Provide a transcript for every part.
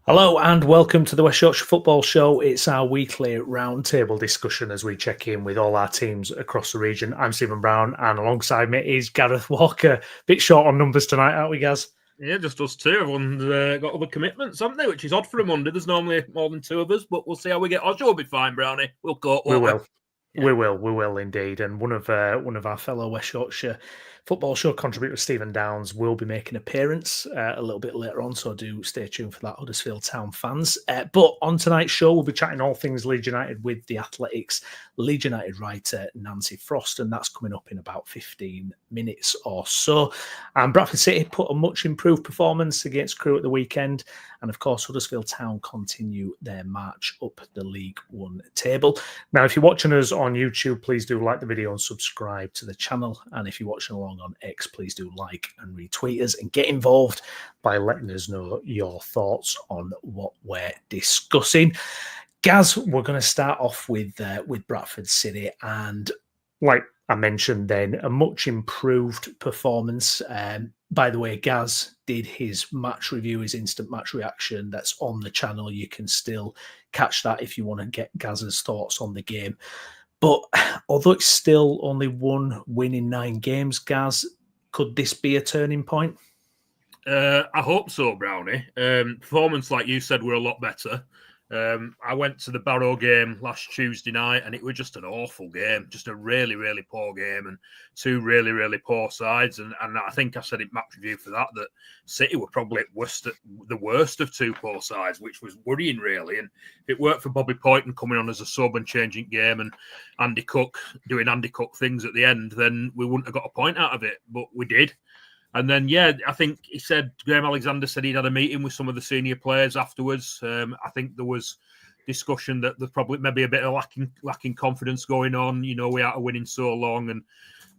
Hello and welcome to the West Yorkshire Football Show. It's our weekly roundtable discussion as we check in with all our teams across the region. I'm Stephen Brown and alongside me is Gareth Walker. Bit short on numbers tonight, aren't we, Gaz? Yeah, just us two. Everyone's got other commitments, haven't they? Which is odd for a Monday. There's normally more than two of us, but we'll see how we get on. You'll be fine, Brownie. We'll cope. We will. Yeah. We will indeed. And one of our fellow West Yorkshire Football Show contributor, Stephen Downs, will be making an appearance a little bit later on, so do stay tuned for that, Huddersfield Town fans. But on tonight's show, we'll be chatting all things Leeds United with the Athletics Leeds United writer Nancy Froston. That's coming up in about 15 minutes or so. And Bradford City put a much improved performance against Crewe at the weekend. And of course, Huddersfield Town continue their march up the League One table. Now, if you're watching us on YouTube, please do like the video and subscribe to the channel. And if you're watching along on X, please do like and retweet us and get involved by letting us know your thoughts on what we're discussing. Gaz, we're going to start off with Bradford City, and like I mentioned then, a much improved performance. By the way, Gaz did his match review, his instant match reaction. That's on the channel. You can still catch that if you want to get Gaz's thoughts on the game. But although it's still only one win in 9 games, Gaz, could this be a turning point? I hope so, Brownie. Performance, like you said, were a lot better. I went to the Barrow game last Tuesday night and it was just an awful game, just a really, really poor game and two really, really poor sides. And I think I said in match review for that City were probably the worst of two poor sides, which was worrying really. And if it worked for Bobby Poyton coming on as a sub and changing game and Andy Cook doing Andy Cook things at the end, then we wouldn't have got a point out of it, but we did. And then, yeah, I think he said, Graham Alexander said he'd had a meeting with some of the senior players afterwards. I think there was discussion that there's probably maybe a bit of lacking confidence going on. You know, we are winning so long, and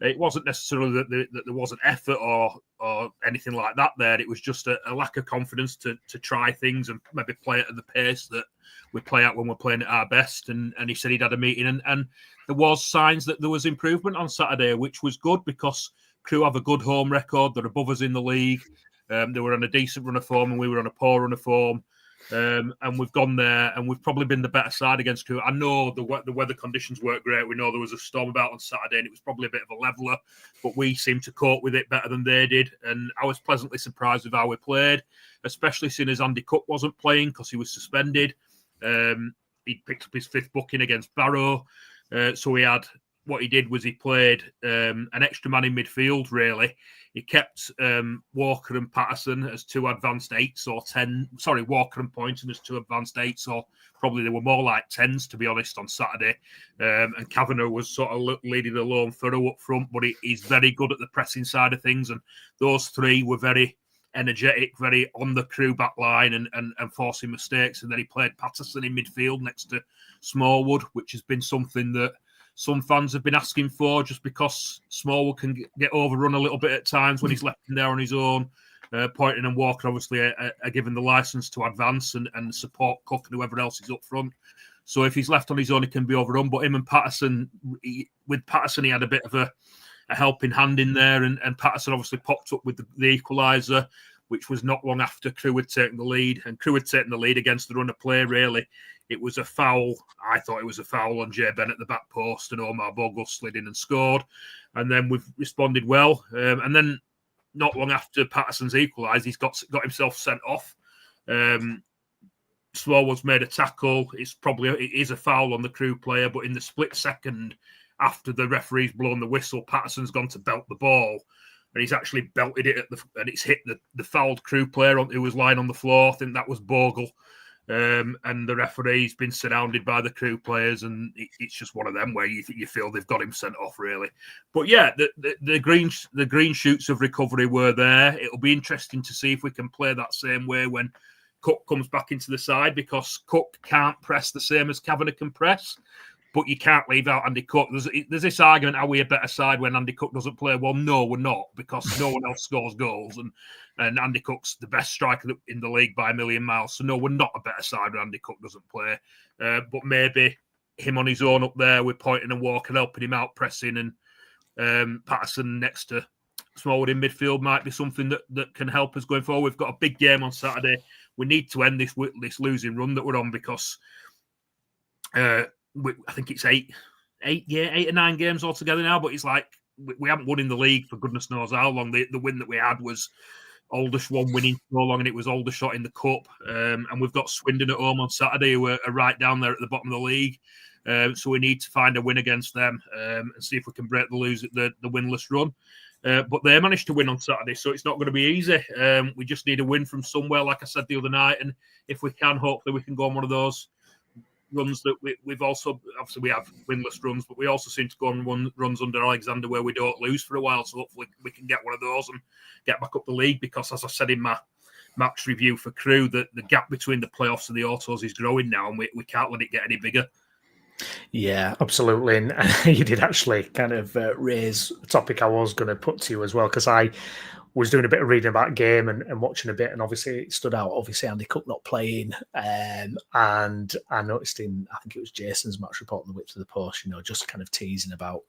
it wasn't necessarily that there wasn't effort or anything like that there. It was just a lack of confidence to try things and maybe play it at the pace that we play at when we're playing at our best. And he said he'd had a meeting, and there was signs that there was improvement on Saturday, which was good because Crewe have a good home record. They're above us in the league. They were on a decent run of form and we were on a poor run of form. And we've gone there and we've probably been the better side against Crewe. I know the weather conditions weren't great. We know there was a storm about on Saturday and it was probably a bit of a leveller, but we seemed to cope with it better than they did. And I was pleasantly surprised with how we played, especially seeing as Andy Cook wasn't playing because he was suspended. He picked up his 5th booking against Barrow. So he had... What he did was he played an extra man in midfield, really. He kept Walker and Patterson as 2 advanced 8s or 10. Sorry, Walker and Poynton as 2 advanced 8s, or probably they were more like 10s, to be honest, on Saturday. And Kavanagh was sort of leading the lone furrow up front, but he's very good at the pressing side of things. And those 3 were very energetic, very on the Crewe back line and forcing mistakes. And then he played Patterson in midfield next to Smallwood, which has been something that some fans have been asking for, just because Smallwood can get overrun a little bit at times when he's left in there on his own. Poynton and Walker obviously are given the licence to advance and support Cook and whoever else is up front. So if he's left on his own, he can be overrun. But him and Patterson, with Patterson, he had a bit of a helping hand in there. And Patterson obviously popped up with the equaliser, which was not long after Crewe had taken the lead. And Crewe had taken the lead against the run of play, really. It was a foul. I thought it was a foul on Jay Bennett at the back post, and Omar Bogle slid in and scored. And then we've responded well. And then not long after Patterson's equalised, he's got himself sent off. Smallwood's made a tackle. It is a foul on the Crewe player, but in the split second after the referee's blown the whistle, Patterson's gone to belt the ball. And he's actually belted it and it's hit the fouled Crewe player who was lying on the floor. I think that was Bogle. And the referee's been surrounded by the Crewe players, and it's just one of them where you feel they've got him sent off, really. But yeah, the green shoots of recovery were there. It'll be interesting to see if we can play that same way when Cook comes back into the side, because Cook can't press the same as Kavanagh can press. But you can't leave out Andy Cook. There's this argument, are we a better side when Andy Cook doesn't play? Well, no, we're not, because no one else scores goals. And Andy Cook's the best striker in the league by a million miles. So, no, we're not a better side when Andy Cook doesn't play. But maybe him on his own up there with Poynton and Walker helping him out pressing, and Patterson next to Smallwood in midfield might be something that can help us going forward. We've got a big game on Saturday. We need to end this losing run that we're on because I think it's eight or 9 games altogether now. But it's like we haven't won in the league for goodness knows how long. The win that we had was Aldershot winning so long, and it was Aldershot in the cup. And we've got Swindon at home on Saturday, who are right down there at the bottom of the league. So we need to find a win against them and see if we can break the winless run. But they managed to win on Saturday, so it's not going to be easy. We just need a win from somewhere, like I said the other night, and if we can, hopefully we can go on one of those runs that we've also, obviously we have winless runs, but we also seem to go on runs under Alexander where we don't lose for a while, so hopefully we can get one of those and get back up the league, because as I said in my match review for Crewe, the gap between the playoffs and the autos is growing now, and we can't let it get any bigger. Yeah, absolutely. And you did actually kind of raise a topic I was going to put to you as well, because I was doing a bit of reading about game and watching a bit, and obviously it stood out. Obviously, Andy Cook not playing, and I noticed I think it was Jason's match report on the Whip to the Post, just kind of teasing about,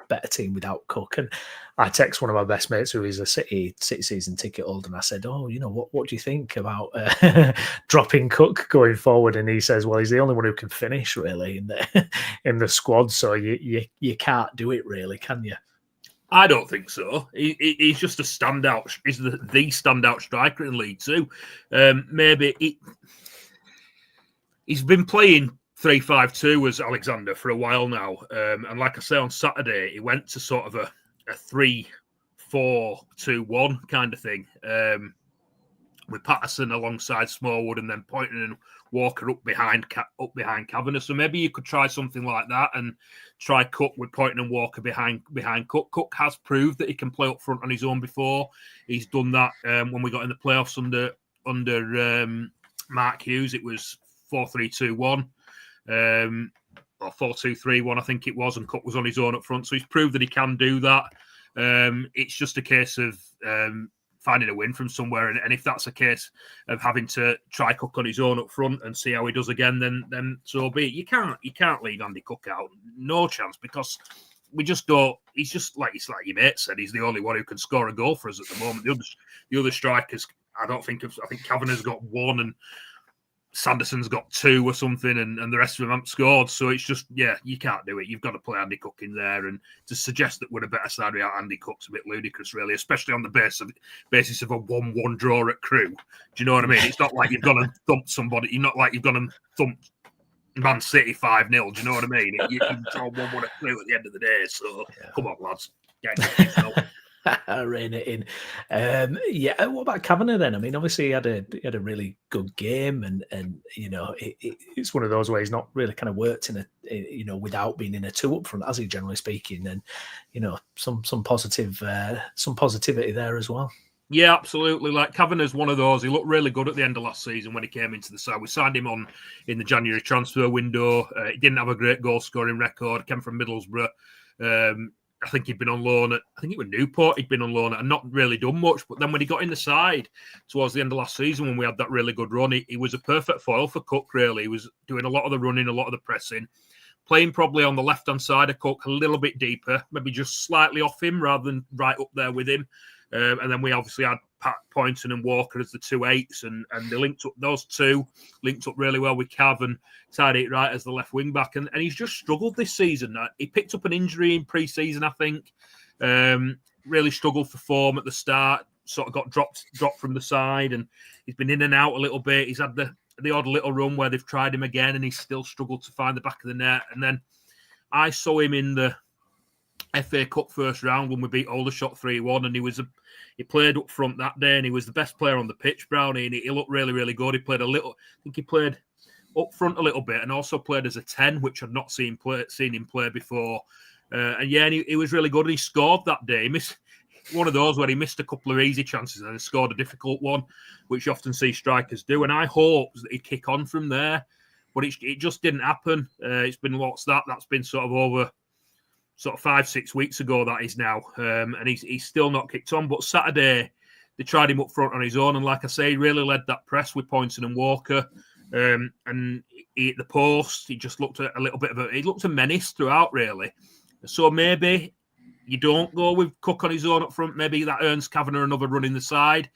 better team without Cook. And I text one of my best mates who is a City season ticket holder, and I said, what do you think about dropping Cook going forward? And he says, well, he's the only one who can finish really in the squad, so you can't do it really, can you? I don't think so. He's just a standout. He's the standout striker in League Two. Maybe he's been playing 3-5-2 as Alexander for a while now. And like I say, on Saturday, he went to sort of a 3-4-2-1 kind of thing. With Patterson alongside Smallwood and then Poynton and Walker up behind Kavanagh. So maybe you could try something like that and try Cook with Poynton and Walker behind Cook. Cook has proved that he can play up front on his own before. He's done that when we got in the playoffs under Mark Hughes. It was 4-3-2-1 or 4-2-3-1, I think it was, and Cook was on his own up front. So he's proved that he can do that. It's just a case of finding a win from somewhere, and if that's a case of having to try Cook on his own up front and see how he does again, then so be it. You can't leave Andy Cook out, no chance, because we just don't. He's just like your mate said, he's the only one who can score a goal for us at the moment. The other strikers, I think Kavanagh's got 1 and Sanderson's got 2 or something, and the rest of them haven't scored. So it's just, you can't do it. You've got to play Andy Cook in there, and to suggest that we're a better side without Andy Cook's a bit ludicrous, really, especially on the basis of a 1-1 draw at Crewe. Do you know what I mean? It's not like you've gone and thumped somebody. You're not like you've gone and thumped Man City 5-0. Do you know what I mean? You can draw 1-1 at Crewe at the end of the day. So come on, lads. Rein it in. What about Kavanagh then? I mean, obviously he had a really good game, and it's one of those where he's not really kind of worked in a without being in a 2 up front, as he generally speaking, and some positivity there as well. Yeah, absolutely. Like Kavanagh's one of those. He looked really good at the end of last season when he came into the side. We signed him on in the January transfer window. He didn't have a great goal scoring record. Came from Middlesbrough. I think he'd been on loan at, I think it was Newport, he'd been on loan at and not really done much. But then when he got in the side towards the end of last season, when we had that really good run, he was a perfect foil for Cook, really. He was doing a lot of the running, a lot of the pressing, playing probably on the left-hand side of Cook, a little bit deeper, maybe just slightly off him rather than right up there with him. And then we obviously had Pat Poynton and Walker as the 2 8s, and they those two linked up really well with Cav and Tarek Wright as the left wing back. And he's just struggled this season. He picked up an injury in pre-season, I think. Really struggled for form at the start, sort of got dropped from the side, and he's been in and out a little bit. He's had the odd little run where they've tried him again, and he's still struggled to find the back of the net. And then I saw him in the FA Cup first round when we beat Aldershot 3-1, and he played up front that day, and he was the best player on the pitch, Brownie, and he looked really, really good. He played I think he played up front a little bit, and also played as a 10, which I'd not seen him play before. And he was really good, and he scored that day. He missed one of those where he missed a couple of easy chances and then scored a difficult one, which you often see strikers do. And I hoped that he'd kick on from there, but it just didn't happen. It's been that's been sort of over 5-6 weeks ago, that is now, and he's still not kicked on. But Saturday they tried him up front on his own, and like I say, he really led that press with Poynton and Walker, and he hit the post. He just looked a little bit he looked a menace throughout, really. So maybe you don't go with Cook on his own up front. Maybe that earns Kavanagh another run in the side.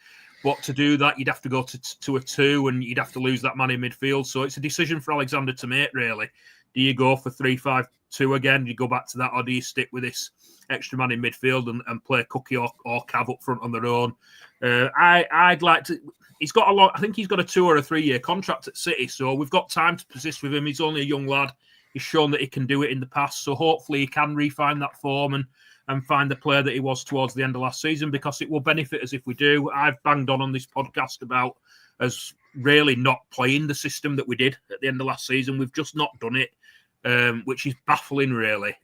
But to do that, you'd have to go to a 2 and you'd have to lose that man in midfield. So it's a decision for Alexander to make, really. Do you go for 3-5-2 again? Do you go back to that, or do you stick with this extra man in midfield and play Cookie or Cav up front on their own? I'd like to... He's got a lot... I think he's got a 2 or a 3 year contract at City, so we've got time to persist with him. He's only a young lad. He's shown that he can do it in the past, so hopefully he can refine that form and find the player that he was towards the end of last season, because it will benefit us if we do. I've banged on this podcast about us really not playing the system that we did at the end of last season. We've just not done it, which is baffling, really.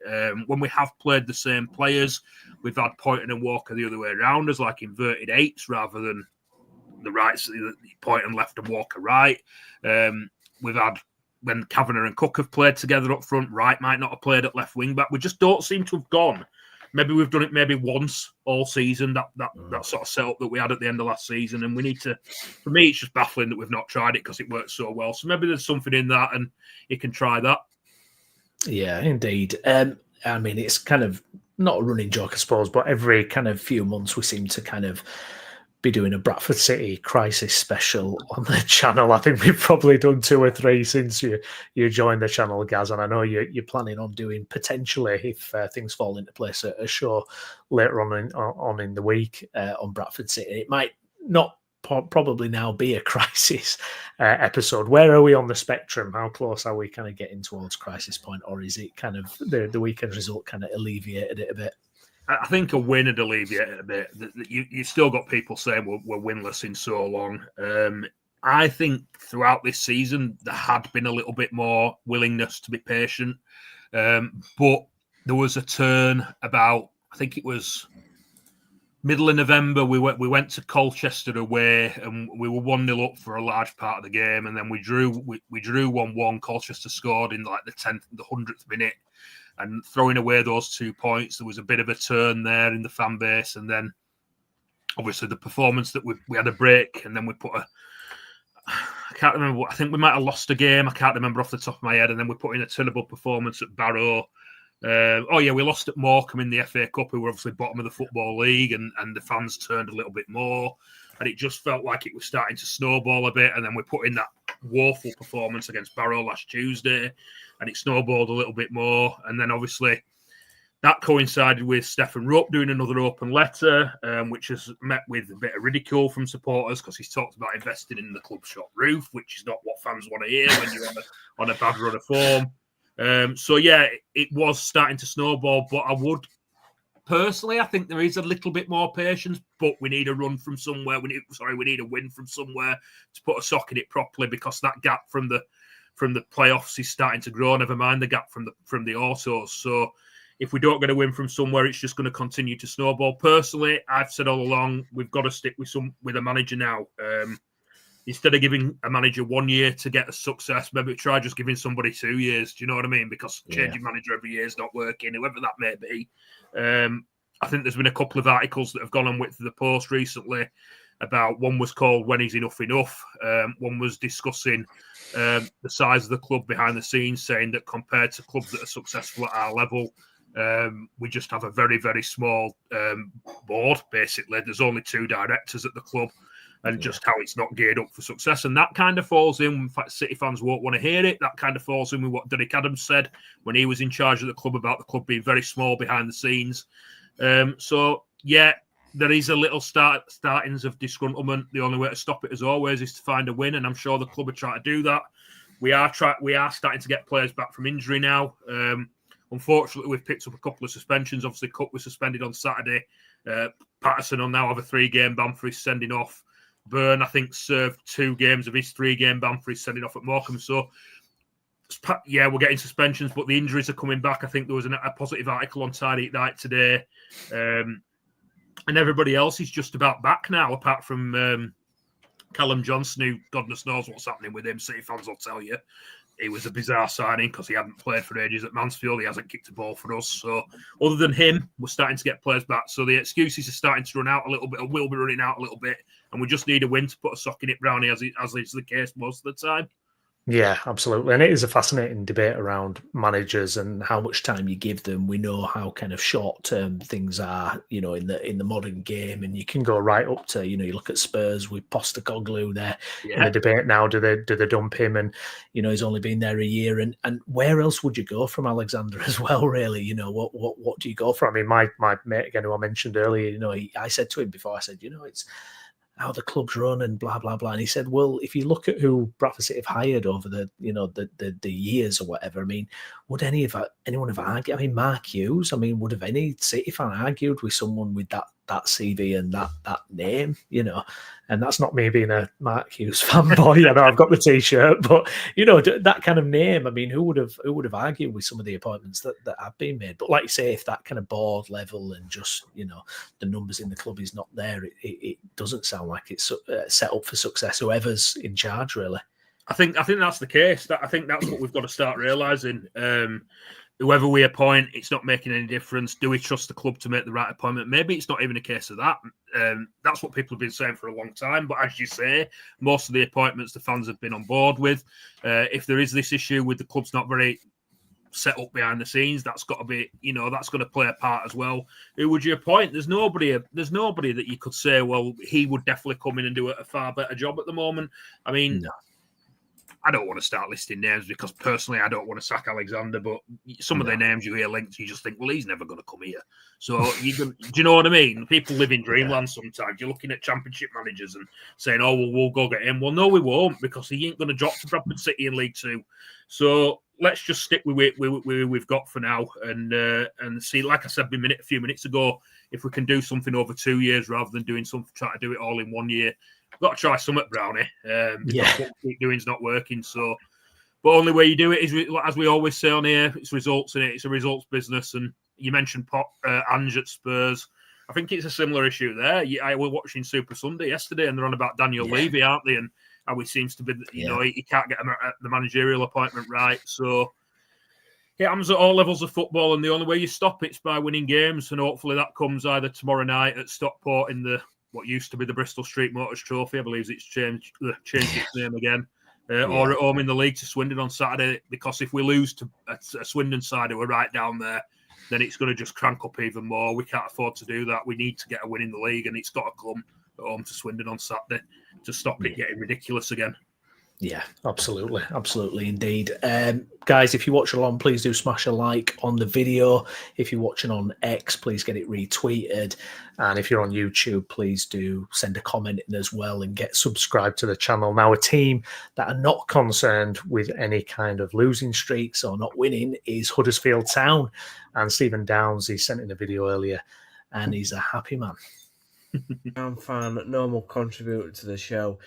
When we have played the same players, we've had Poynton and Walker the other way around us, like inverted 8s rather than the right, Poynton left and Walker right. We've had, when Kavanagh and Cook have played together up front, Wright might not have played at left wing back. We just don't seem to have gone. Maybe we've done it maybe once all season, that sort of setup that we had at the end of last season. And we need to, for me, it's just baffling that we've not tried it because it works so well. So maybe there's something in that and you can try that. Yeah, indeed. I mean, it's kind of not a running joke, I suppose, but every kind of few months we seem to kind of be doing a Bradford City crisis special on the channel. I think we've probably done 2 or 3 since you joined the channel, Gaz, and I know you're planning on doing, potentially, if things fall into place, a show later on in the week on Bradford City. It might not probably now be a crisis episode. Where are we on the spectrum? How close are we kind of getting towards crisis point, or is it kind of the weekend result kind of alleviated it a bit? I think a win would alleviate it a bit. You still got people saying we're winless in so long. I think throughout this season there had been a little bit more willingness to be patient, but there was a turn about, I think it was middle of November. We went to Colchester away and we were 1-0 up for a large part of the game, and then we drew 1-1. Colchester scored in like the 100th minute. And throwing away those 2 points, there was a bit of a turn there in the fan base. And then, obviously, the performance that we had a break, and then we put I can't remember. I think we might have lost a game. I can't remember off the top of my head. And then we put in a terrible performance at Barrow. We lost at Morecambe in the FA Cup, who were obviously bottom of the Football League, and the fans turned a little bit more. And it just felt like it was starting to snowball a bit. And then we put in that woeful performance against Barrow last Tuesday, and it snowballed a little bit more. And then obviously that coincided with Stephen Rupp doing another open letter, which has met with a bit of ridicule from supporters because he's talked about investing in the club shop roof, which is not what fans want to hear when you're on a bad run of form. It was starting to snowball, but I would personally, I think there is a little bit more patience, but we need a run from somewhere. We need a win from somewhere to put a sock in it properly, because that gap from the playoffs is starting to grow. Never mind the gap from the autos. So if we don't get a win from somewhere, it's just going to continue to snowball. Personally, I've said all along, we've got to stick with a manager now. Instead of giving a manager 1 year to get a success, maybe try just giving somebody 2 years. Do you know what I mean? Because changing manager every year is not working, whoever that may be. I think there's been a couple of articles that have gone on with the Post recently about, one was called When Is Enough Enough? One was discussing the size of the club behind the scenes, saying that compared to clubs that are successful at our level, we just have a very, very small board, basically. There's only 2 directors at the club, and just how it's not geared up for success. And that kind of falls in, in fact, City fans won't want to hear it, that kind of falls in with what Derek Adams said when he was in charge of the club, about the club being very small behind the scenes. There is a little startings of disgruntlement. The only way to stop it, as always, is to find a win, and I'm sure the club are trying to do that. We are starting to get players back from injury now. Unfortunately, we've picked up a couple of suspensions. Obviously, Cook was suspended on Saturday. Patterson will now have a 3-game ban for his sending off. Byrne, I think, served 2 games of his 3-game ban for his sending off at Morecambe. So, we're getting suspensions, but the injuries are coming back. I think there was a positive article on Tidy Night today. And everybody else is just about back now, apart from Callum Johnson, who goodness knows what's happening with him. City fans will tell you. It was a bizarre signing because he hadn't played for ages at Mansfield. He hasn't kicked a ball for us. So other than him, we're starting to get players back. So the excuses are starting to run out a little bit, or will be running out a little bit. And we just need a win to put a sock in it, Brownie, as is the case most of the time. Yeah, absolutely. And it is a fascinating debate around managers and how much time you give them. We know how kind of short term things are, in the modern game. And you can go right up to, you look at Spurs with Postecoglou there in the Yeah. debate now. Do they dump him? And, he's only been there a year. And where else would you go from Alexander as well, really? What do you go for? I mean, my mate again who I mentioned earlier, I said to him before, I said, it's how the club's run and blah blah blah. And he said, "Well, if you look at who Bradford City have hired over the years or whatever, I mean, would anyone have argued? I mean, Mark Hughes. I mean, would have any City fan argued with someone with that CV and that name? And that's not me being a Mark Hughes fanboy. I know I've got the T-shirt, but that kind of name. I mean, who would have argued with some of the appointments that have been made? But like you say, if that kind of board level and just the numbers in the club is not there, it doesn't sound like it's set up for success. Whoever's in charge, really. I think that's the case. I think that's what we've got to start realising. Whoever we appoint, it's not making any difference. Do we trust the club to make the right appointment? Maybe it's not even a case of that. That's what people have been saying for a long time. But as you say, most of the appointments the fans have been on board with. If there is this issue with the club's not very set up behind the scenes, that's got to be, that's going to play a part as well. Who would you appoint? There's nobody that you could say, well, he would definitely come in and do a far better job at the moment. I mean, No. I don't want to start listing names because personally I don't want to sack Alexander, but some of the names you hear linked, you just think, well, he's never going to come here. So do you know what I mean? People live in dreamland sometimes. You're looking at championship managers and saying, oh, well, we'll go get him. Well, no, we won't, because he ain't going to drop to Bradford City in League Two. So let's just stick with what we've got for now and see, like I said a few minutes ago, if we can do something over 2 years rather than trying to do it all in 1 year. We've got to try something, Brownie, because what we keep doing is not working. So, but only way you do it is, as we always say on here, it's results in it. It's a results business. And you mentioned Ange at Spurs. I think it's a similar issue there. I was watching Super Sunday yesterday, and they're on about Daniel Levy, aren't they? And how he seems to be, he can't get the managerial appointment right. So it happens at all levels of football, and the only way you stop it is by winning games. And hopefully that comes either tomorrow night at Stockport in what used to be the Bristol Street Motors Trophy. I believe it's changed its name again. Or at home in the league to Swindon on Saturday, because if we lose to a Swindon side who are right down there, then it's going to just crank up even more. We can't afford to do that. We need to get a win in the league, and it's got to come at home to Swindon on Saturday to stop it getting ridiculous again. Yeah, absolutely. Absolutely indeed. Guys, if you watch along, please do smash a like on the video. If you're watching on X, please get it retweeted. And if you're on YouTube, please do send a comment in as well and get subscribed to the channel. Now, a team that are not concerned with any kind of losing streaks or not winning is Huddersfield Town. And Stephen Downs, he sent in a video earlier, and he's a happy man. I'm fan, normal contributor to the show.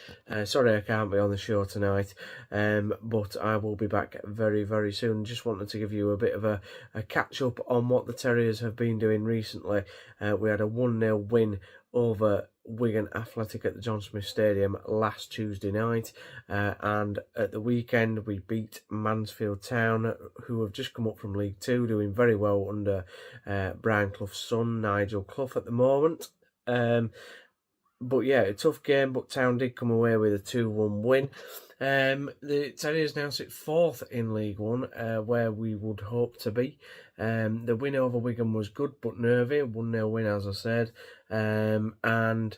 Sorry I can't be on the show tonight, but I will be back very, very soon. Just wanted to give you a bit of a catch-up on what the Terriers have been doing recently. We had a 1-0 win over Wigan Athletic at the John Smith Stadium last Tuesday night, and at the weekend we beat Mansfield Town, who have just come up from League Two, doing very well under Brian Clough's son, Nigel Clough, at the moment. But yeah, a tough game, but Town did come away with a 2-1 win. The Terriers now sit 4th in League One, where we would hope to be. The win over Wigan was good but nervy, 1-0 win, as I said. And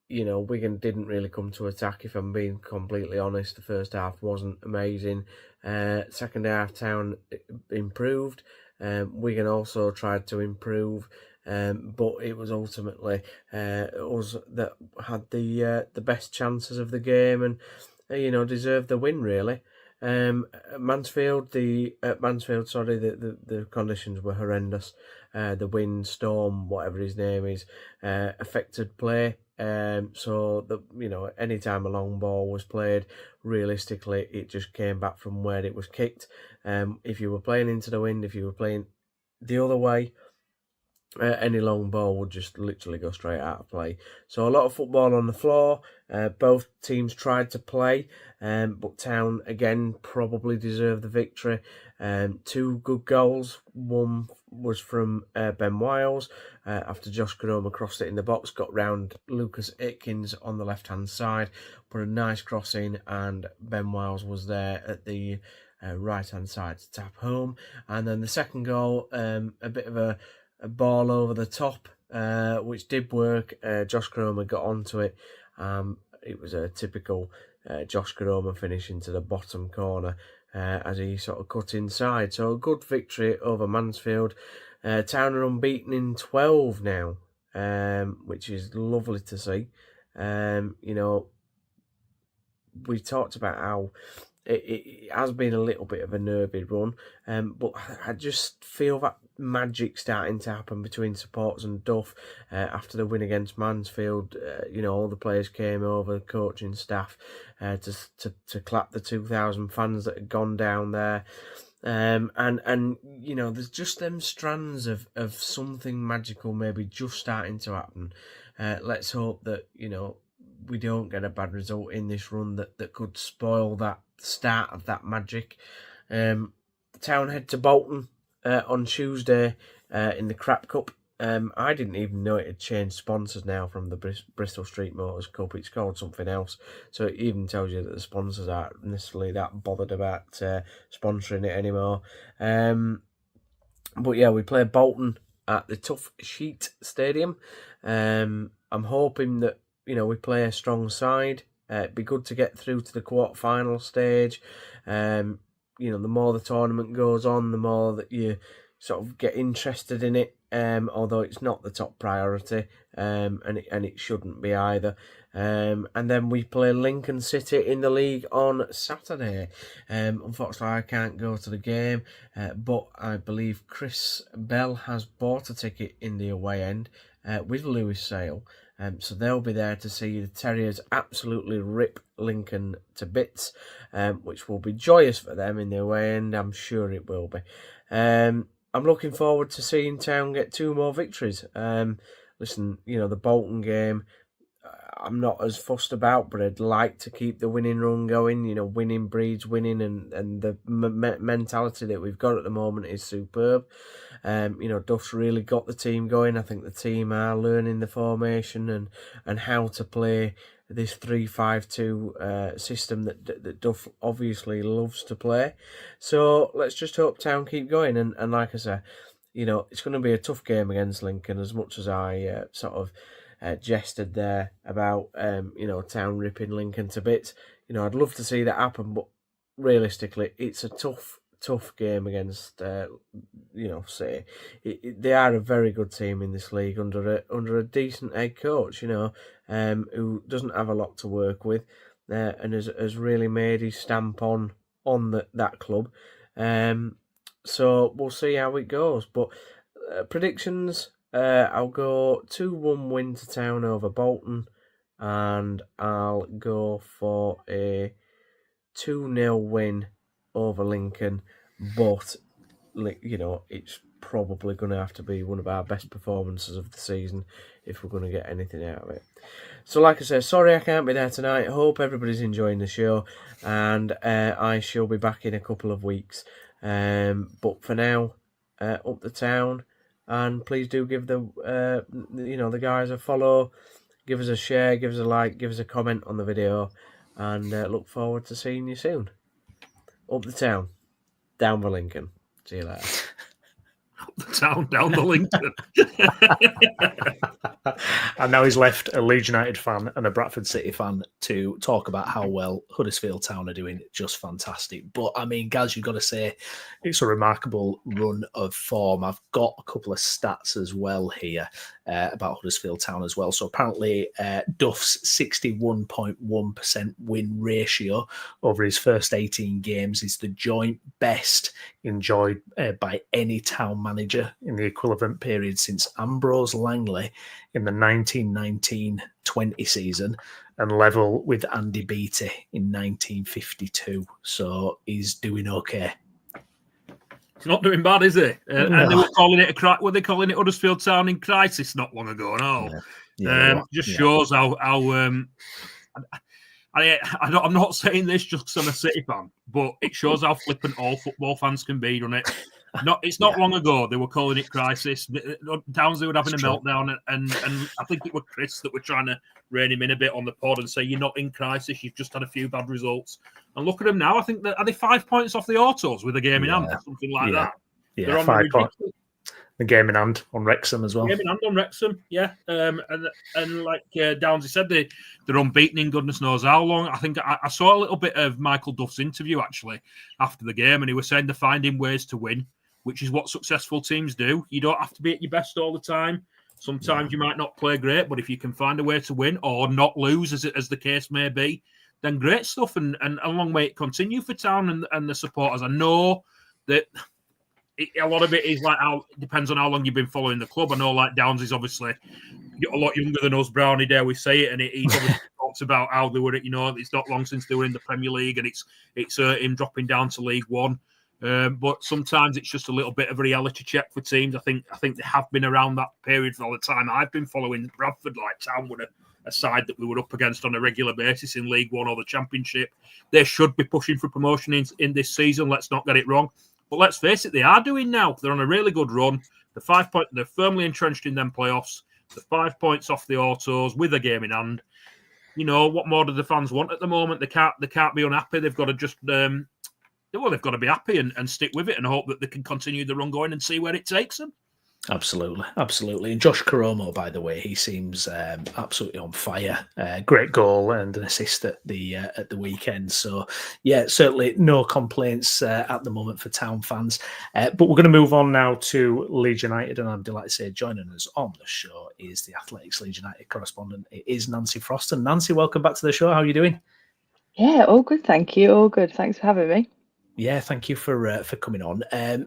Wigan didn't really come to attack, if I'm being completely honest. The first half wasn't amazing. Second half, Town improved. Wigan also tried to improve. But it was ultimately us that had the best chances of the game and deserved the win, really. Mansfield, the conditions were horrendous. The wind, storm, whatever his name is, affected play. So that any time a long ball was played, realistically, it just came back from where it was kicked. If you were playing into the wind, if you were playing the other way, any long ball would just literally go straight out of play. So a lot of football on the floor. Both teams tried to play, but Town again probably deserved the victory. 2 good goals. One was from Ben Wiles after Josh Caroma crossed it in the box, got round Lucas Atkins on the left-hand side, put a nice cross in, and Ben Wiles was there at the right-hand side to tap home. And then the second goal, a bit of a ball over the top, which did work. Josh Caroma got onto it. It was a typical Josh Caroma finish into the bottom corner as he sort of cut inside. So a good victory over Mansfield. Town are unbeaten in 12 now, which is lovely to see. We talked about how it has been a little bit of a nervy run, but I just feel that magic starting to happen between supporters and Duff after the win against Mansfield. All the players came over, the coaching staff, to clap the 2,000 fans that had gone down there. And there's just them strands of something magical maybe just starting to happen. Let's hope that, we don't get a bad result in this run that could spoil that start of that magic. Town head to Bolton on Tuesday in the Crap Cup. I didn't even know it had changed sponsors now from the Bristol Street Motors Cup. It's called something else. So it even tells you that the sponsors aren't necessarily that bothered about sponsoring it anymore. But yeah, we play Bolton at the Tough Sheet Stadium. I'm hoping that, we play a strong side. It'd be good to get through to the quarter-final stage. The more the tournament goes on, the more that you sort of get interested in it, although it's not the top priority, and it shouldn't be either. And then we play Lincoln City in the league on Saturday. Unfortunately, I can't go to the game, but I believe Chris Bell has bought a ticket in the away end with Lewis Sale. So they'll be there to see the Terriers absolutely rip Lincoln to bits, which will be joyous for them in the away end. I'm sure it will be. I'm looking forward to seeing Town get 2 more victories. Listen, the Bolton game, I'm not as fussed about, but I'd like to keep the winning run going. Winning breeds winning, and the mentality that we've got at the moment is superb. Duff's really got the team going. I think the team are learning the formation and how to play this 3-5-2 system that Duff obviously loves to play. So let's just hope Town keep going. And like I say, it's going to be a tough game against Lincoln, as much as I jested there about Town ripping Lincoln to bits. I'd love to see that happen, but realistically, it's a tough game against City. They are a very good team in this league under a decent head coach, who doesn't have a lot to work with, and has really made his stamp on that club. So we'll see how it goes. But predictions. I'll go 2-1 win to Town over Bolton, and I'll go for a 2-0 win over Lincoln, but it's probably going to have to be one of our best performances of the season if we're going to get anything out of it. So like I said, sorry I can't be there tonight. Hope everybody's enjoying the show, and I shall be back in a couple of weeks. But for now, up the Town. And please do give the guys a follow, give us a share, give us a like, give us a comment on the video, and look forward to seeing you soon. Up the Town, down the Lincoln. See you later. Up the Town, down the Lincoln. And now he's left a Leeds United fan and a Bradford City fan to talk about how well Huddersfield Town are doing. Just fantastic. But, I mean, Gaz, you've got to say, it's a remarkable run of form. I've got a couple of stats as well here about Huddersfield Town as well. So apparently Duff's 61.1% win ratio over his first 18 games is the joint best enjoyed by any Town manager in the equivalent period since Ambrose Langley in the 1919-20 season, and level with Andy Beattie in 1952. So he's doing okay. He's not doing bad, is he? No. And they were calling it were they calling it Huddersfield Town in crisis not long ago? No. Just shows how I'm not saying this just because I'm a City fan, but it shows how flippant all football fans can be, doesn't it? It's not long ago they were calling it crisis. Downsley were having a meltdown, and I think it was Chris that were trying to rein him in a bit on the pod and say, you're not in crisis, you've just had a few bad results. And look at them now. I think are they 5 points off the autos with a game in hand or something like that? Yeah, they're on 5 points. The game in hand on Wrexham as well. Game in hand on Wrexham, yeah. And like Downsy said, they're unbeaten in goodness knows how long. I think I saw a little bit of Michael Duff's interview actually after the game, and he was saying they're finding ways to win, which is what successful teams do. You don't have to be at your best all the time. Sometimes you might not play great, but if you can find a way to win or not lose, as the case may be, then great stuff. And a long way it continue for Town and the supporters. I know that a lot of it is like it depends on how long you've been following the club. I know like Downs is obviously a lot younger than us, Brownie, dare we say it, and he's obviously talks about how they were, it's not long since they were in the Premier League, and it's him dropping down to League One. But sometimes it's just a little bit of a reality check for teams. I think they have been around that period for all the time. I've been following Bradford, like Town were a side that we were up against on a regular basis in League One or the Championship. They should be pushing for promotion in this season. Let's not get it wrong. But let's face it, they are doing now. They're on a really good run. They're firmly entrenched in them playoffs. They're 5 points off the autos with a game in hand. What more do the fans want at the moment? They can't be unhappy. They've got to just they've got to be happy and stick with it and hope that they can continue the run going and see where it takes them. Absolutely. And Josh Karomo, by the way, he seems absolutely on fire. Great goal and an assist at the weekend. So, yeah, certainly no complaints at the moment for Town fans. But we're going to move on now to Leeds United, and I'm delighted to say joining us on the show is the Athletics Leeds United correspondent. It is Nancy Froston. Nancy, welcome back to the show. How are you doing? Yeah, all good, thank you. All good. Thanks for having me. Yeah, thank you for coming on.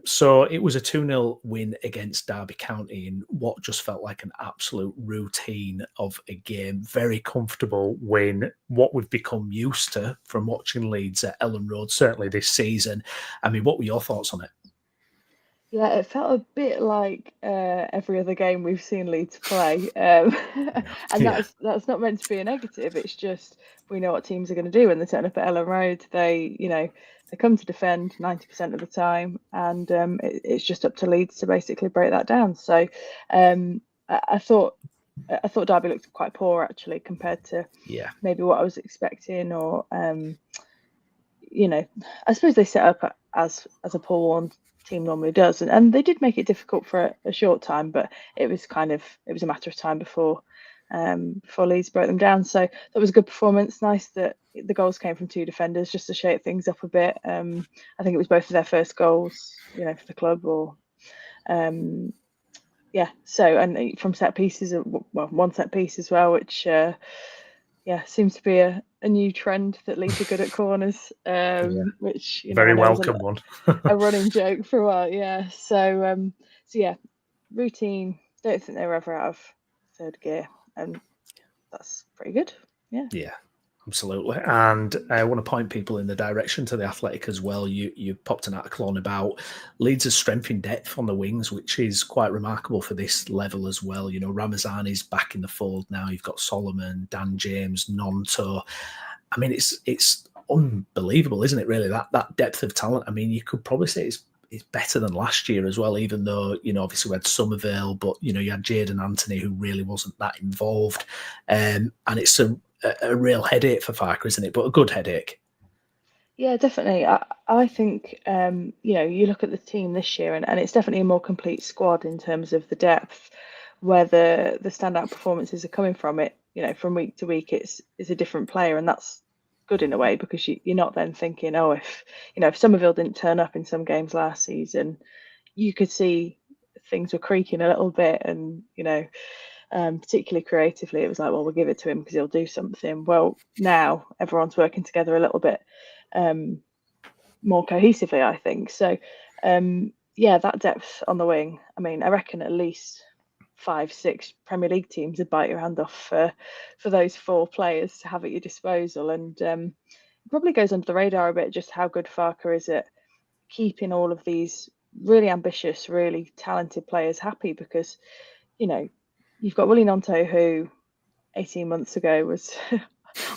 So it was a 2-0 win against Derby County in what just felt like an absolute routine of a game. Very comfortable win, what we've become used to from watching Leeds at Ellen Road, certainly this season. I mean, what were your thoughts on it? Yeah, it felt a bit like every other game we've seen Leeds play. And that's not meant to be a negative. It's just we know what teams are going to do when they turn up at Ellen Road. They come to defend 90% of the time, and it's just up to Leeds to basically break that down. So I thought Derby looked quite poor actually compared to maybe what I was expecting, or I suppose they set up as a poor one team normally does, and they did make it difficult for a short time, but it was a matter of time before Leeds broke them down. So that was a good performance. Nice that the goals came from two defenders just to shake things up a bit. I think it was both of their first goals, for the club, or so, and from set pieces, one set piece as well, which seems to be a new trend that Leeds are good at corners, which very welcome one. A running joke for a while. So routine. Don't think they were ever out of third gear, and that's pretty good. Yeah, absolutely. And I want to point people in the direction to the Athletic as well. You popped an article on about Leeds' strength in depth on the wings, which is quite remarkable for this level as well. Ramazani's back in the fold now. You've got Solomon, Dan James, Nonto. I mean, it's unbelievable, isn't it, really, that depth of talent? I mean, you could probably say it's better than last year as well, even though, obviously we had Somerville, but, you had Jadon Anthony, who really wasn't that involved. And it's a real headache for Farker, isn't it? But a good headache. Yeah, definitely. I think, you look at the team this year, and it's definitely a more complete squad in terms of the depth, where the standout performances are coming from. It, from week to week, it's a different player, and that's good in a way, because you're not then thinking, if Somerville didn't turn up in some games last season, you could see things were creaking a little bit, and particularly creatively, it was like, well, we'll give it to him because he'll do something. Well, now everyone's working together a little bit more cohesively, I think. So that depth on the wing, I mean, I reckon at least 5-6 Premier League teams would bite your hand off for those 4 players to have at your disposal. And it probably goes under the radar a bit just how good Farker is at keeping all of these really ambitious, really talented players happy, because, you know, you've got Willie Gnonto, who 18 months ago was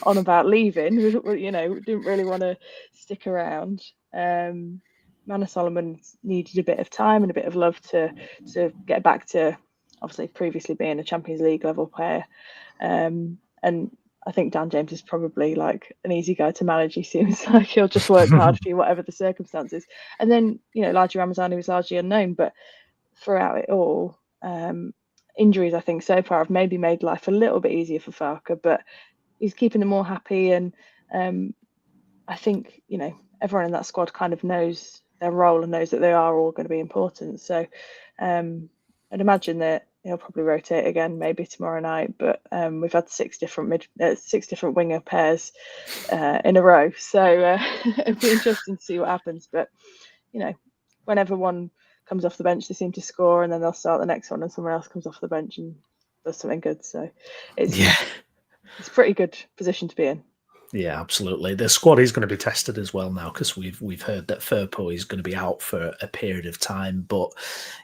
on about leaving, you know, didn't really want to stick around. Manor Solomon needed a bit of time and a bit of love to get back to, obviously previously being a Champions League level player. And I think Dan James is probably like an easy guy to manage. He seems like he'll just work hard for you, whatever the circumstances. And then, you know, Laji Ramazani was largely unknown, but throughout it all, injuries, I think, so far have maybe made life a little bit easier for Farke, but he's keeping them all happy. And I think, you know, everyone in that squad kind of knows their role and knows that they are all going to be important. So I'd imagine that he'll probably rotate again maybe tomorrow night, but we've had six different winger pairs in a row, so it'll be interesting to see what happens. But, you know, whenever one comes off the bench, they seem to score, and then they'll start the next one and someone else comes off the bench and does something good. So it's a pretty good position to be in. Yeah, absolutely. The squad is going to be tested as well now, because we've heard that Firpo is going to be out for a period of time. But,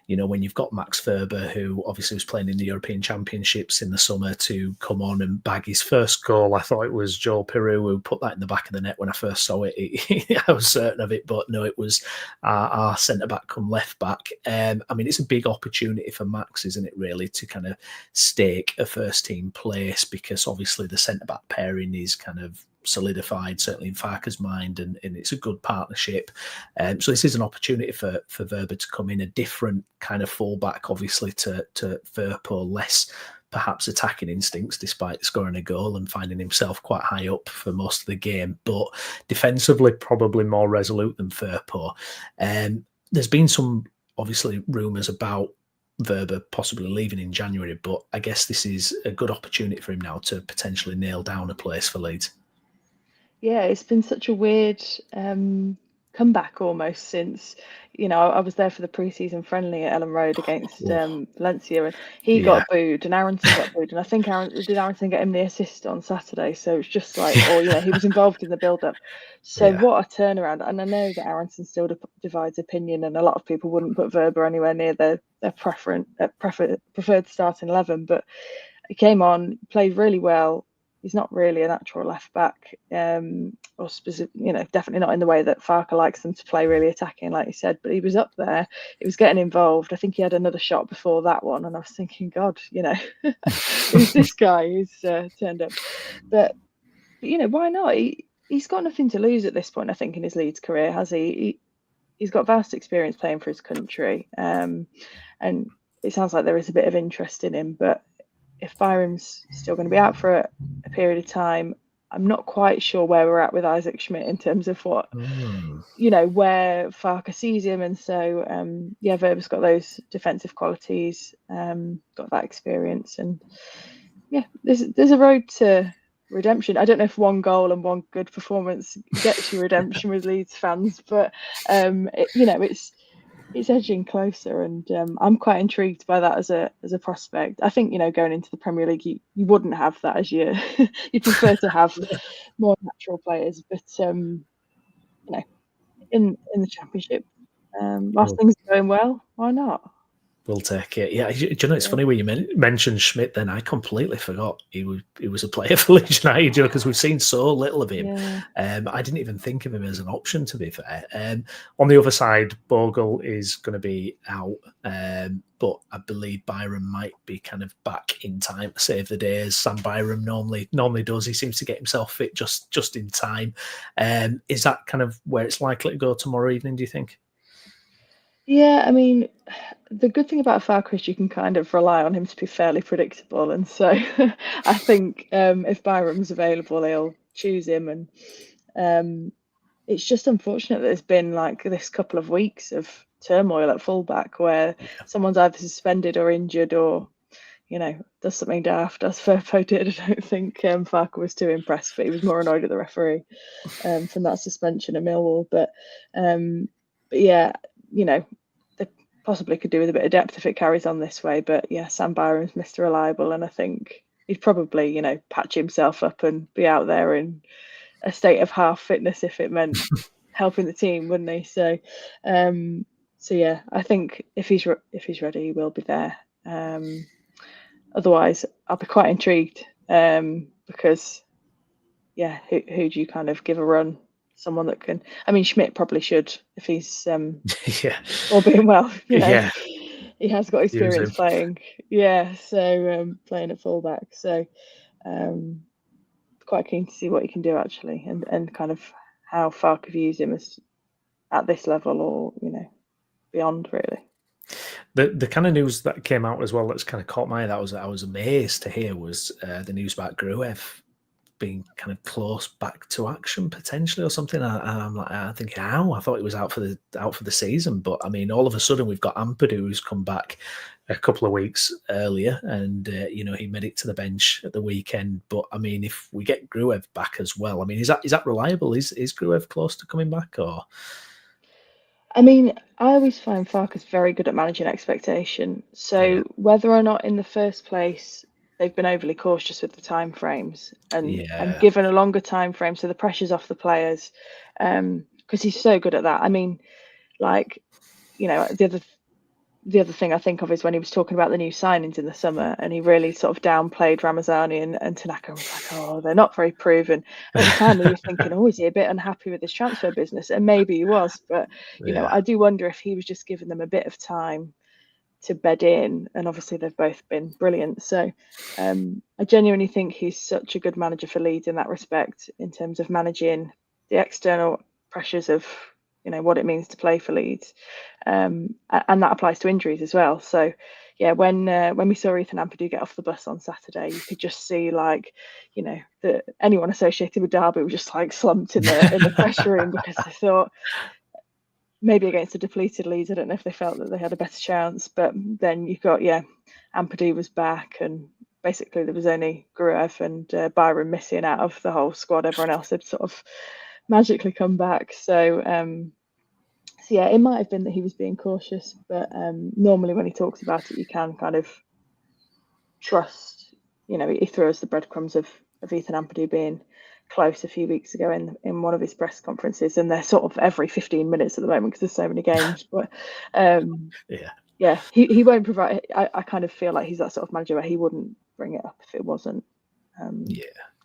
you know, when you've got Max Ferber, who obviously was playing in the European Championships in the summer, to come on and bag his first goal, I thought it was Joel Piroux who put that in the back of the net when I first saw it. I was certain of it, but no, it was our centre-back come left-back. I mean, it's a big opportunity for Max, isn't it, really, to kind of stake a first-team place, because obviously the centre-back pairing is kind of solidified, certainly in Farke's mind, and it's a good partnership. So this is an opportunity for Verba to come in, a different kind of fullback, obviously, to Firpo, less perhaps attacking instincts despite scoring a goal and finding himself quite high up for most of the game, but defensively probably more resolute than Firpo. There's been some, obviously, rumours about Verba possibly leaving in January, but I guess this is a good opportunity for him now to potentially nail down a place for Leeds. Yeah, it's been such a weird comeback almost since, you know, I was there for the pre-season friendly at Ellen Road against Valencia, and he got booed and Aronson got booed, and I think Aronson get him the assist on Saturday, so it's just like, or, you know, he was involved in the build-up. So what a turnaround. And I know that Aronson still divides opinion, and a lot of people wouldn't put Verba anywhere near their preferred starting 11, but he came on, played really well. He's not really a natural left back, or specific, you know, definitely not in the way that Farke likes them to play, really attacking, like you said. But he was up there, he was getting involved. I think he had another shot before that one, and I was thinking, God, you know, who's this guy who's turned up? But you know, why not? He's got nothing to lose at this point, I think, in his Leeds career, has he? He's got vast experience playing for his country, and it sounds like there is a bit of interest in him, but if Byram's still going to be out for a period of time, I'm not quite sure where we're at with Isaac Schmidt in terms of what, you know, where Farke sees him. And so, Verba's got those defensive qualities, got that experience. And yeah, there's a road to redemption. I don't know if one goal and one good performance gets you redemption with Leeds fans, but, you know, it's edging closer, and I'm quite intrigued by that as a prospect. I think, you know, going into the Premier League, you wouldn't have that as you prefer to have more natural players, but you know, in the Championship, whilst things are going well, why not? We'll take it. Yeah, do you know, it's funny when you mentioned Schmidt, then I completely forgot he was a player for Leeds United, because we've seen so little of him. I didn't even think of him as an option, to be fair. On the other side, Bogle is going to be out, but I believe Byram might be kind of back in time to save the day, as Sam Byram normally does. He seems to get himself fit just in time. Is that kind of where it's likely to go tomorrow evening, do you think? Yeah, I mean, the good thing about Farke is you can kind of rely on him to be fairly predictable, and so I think if Byram's available, they'll choose him. And it's just unfortunate that there's been like this couple of weeks of turmoil at fullback, where someone's either suspended or injured, or, you know, does something daft, as Firpo did. I don't think Farke was too impressed, but he was more annoyed at the referee from that suspension at Millwall. But yeah, you know, they possibly could do with a bit of depth if it carries on this way. But yeah, Sam Byram's Mr. Reliable, and I think he'd probably, you know, patch himself up and be out there in a state of half fitness if it meant helping the team, wouldn't he? So So yeah, I think if he's ready, he will be there. Otherwise, I'll be quite intrigued because yeah, who do you kind of give a run? Someone that can. I mean, Schmidt probably should if he's Yeah, all being well. You know, yeah. he has got Use experience him. playing. Yeah, so playing at fullback. So quite keen to see what he can do actually, and kind of how far could you use him as at this level or beyond really. The kind of news that came out as well that's kind of caught my eye that I was amazed to hear was the news about Gruev being kind of close back to action potentially or something. I'm like, I'm thinking, how? I thought he was out for the season, but I mean, all of a sudden we've got Ampadu who's come back a couple of weeks earlier, and he made it to the bench at the weekend. But I mean, if we get Gruev back as well, I mean, is that reliable? Is Gruev close to coming back or? I mean, I always find Farkas very good at managing expectation. So whether or not in the first place they've been overly cautious with the timeframes and given a longer time frame, so the pressure's off the players, because he's so good at that. I mean, like, the other thing I think of is when he was talking about the new signings in the summer, and he really sort of downplayed Ramazani and Tanaka and was like, oh, they're not very proven. And at the time, he was thinking, oh, is he a bit unhappy with his transfer business? And maybe he was, but I do wonder if he was just giving them a bit of time to bed in. And obviously, they've both been brilliant. So I genuinely think he's such a good manager for Leeds in that respect, in terms of managing the external pressures of what it means to play for Leeds, and that applies to injuries as well. So yeah, when we saw Ethan Ampadu get off the bus on Saturday, you could just see that anyone associated with Derby was just like slumped in the press room because they thought maybe against a depleted Leeds, I don't know if they felt that they had a better chance. But then you got Ampadu was back, and basically there was only Gruev and Byron missing out of the whole squad. Everyone else had sort of magically come back. So yeah, it might have been that he was being cautious, but normally when he talks about it, you can kind of trust. He throws the breadcrumbs of Ethan Ampadu being close a few weeks ago in one of his press conferences, and they're sort of every 15 minutes at the moment because there's so many games. But yeah, he won't provide. I kind of feel like he's that sort of manager where he wouldn't bring it up if it wasn't